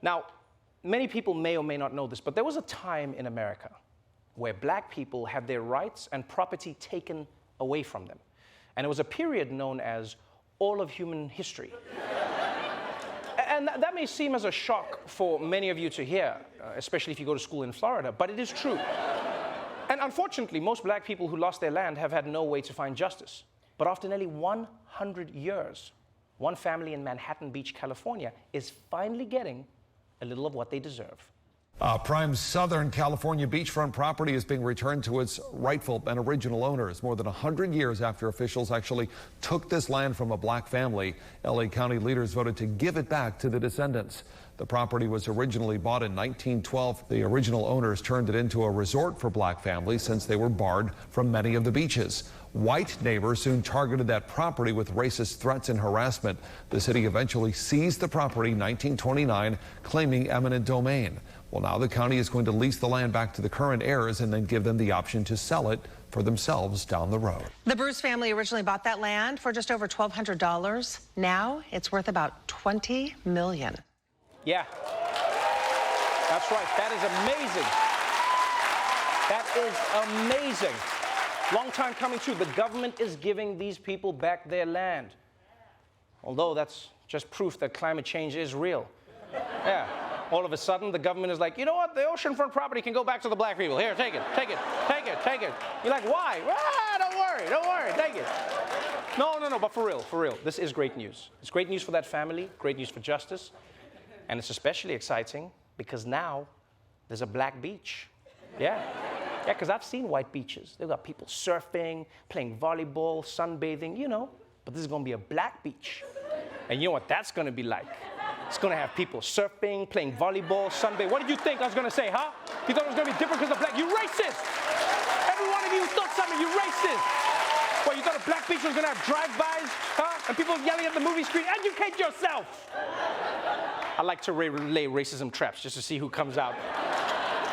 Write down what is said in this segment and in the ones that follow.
Now, many people may or may not know this, but there was a time in America where black people had their rights and property taken away from them. And it was a period known as all of human history. And that may seem as a shock for many of you to hear, especially if you go to school in Florida, but it is true. And unfortunately, most black people who lost their land have had no way to find justice. But after nearly 100 years, one family in Manhattan Beach, California, is finally getting a little of what they deserve. Prime Southern California beachfront property is being returned to its rightful and original owners more than 100 years after officials actually took this land from a black family. LA County leaders voted to give it back to the descendants. The property was originally bought in 1912. The original owners turned it into a resort for black families since they were barred from many of the beaches. White neighbors soon targeted that property with racist threats and harassment. The city eventually seized the property in 1929, claiming eminent domain. Well, now the county is going to lease the land back to the current heirs and then give them the option to sell it for themselves down the road. The Bruce family originally bought that land for just over $1,200. Now it's worth about $20 million. Yeah, that's right. That is amazing. That is amazing. Long time coming too. The government is giving these people back their land. Although that's just proof that climate change is real. Yeah. All of a sudden, the government is like, you know what? The oceanfront property can go back to the black people. Here, take it, take it, take it, take it. You're like, why? Ah, don't worry, take it. No, but for real, this is great news. It's great news for that family, great news for justice. And it's especially exciting because now there's a black beach. Yeah, because I've seen white beaches. They've got people surfing, playing volleyball, sunbathing, you know. But this is going to be a black beach. And you know what that's going to be like? It's going to have people surfing, playing volleyball, sunbathing. What did you think I was going to say, huh? You thought it was going to be different because of black? You racist! Every one of you thought something, you racist! Well, you thought a black beach was going to have drive-bys, huh? And people yelling at the movie screen. Educate yourself! I like to relay racism traps just to see who comes out.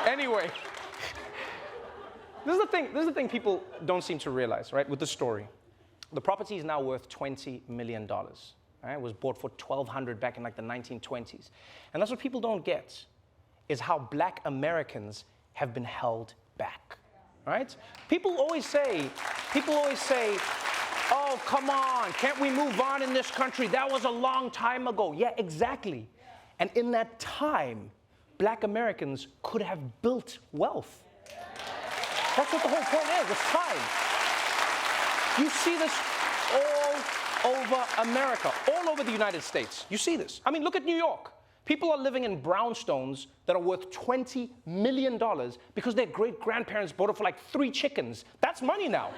Anyway, this is the thing people don't seem to realize, right, with the story. The property is now worth $20 million. Right? It was bought for $1,200 back in like the 1920s. And that's what people don't get, is how black Americans have been held back, right? People always say, oh, come on, can't we move on in this country? That was a long time ago. Yeah, exactly. And in that time, black Americans could have built wealth. That's what the whole point is, it's time. You see this all over America, all over the United States. You see this. I mean, look at New York. People are living in brownstones that are worth $20 million because their great-grandparents bought it for like 3 chickens. That's money now,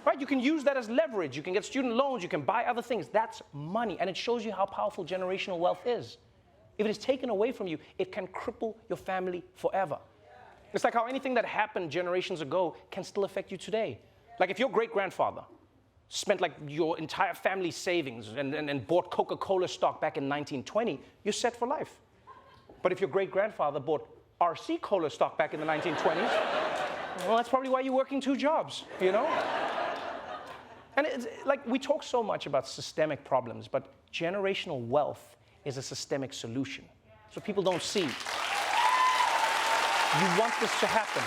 right? You can use that as leverage. You can get student loans. You can buy other things. That's money, and it shows you how powerful generational wealth is. If it is taken away from you, it can cripple your family forever. It's like how anything that happened generations ago can still affect you today. Like if your great-grandfather spent like your entire family's savings and bought Coca-Cola stock back in 1920, you're set for life. But if your great-grandfather bought RC Cola stock back in the 1920s, well, that's probably why you're working 2 jobs, you know? And it's like, we talk so much about systemic problems, but generational wealth is a systemic solution. So people don't see. You want this to happen.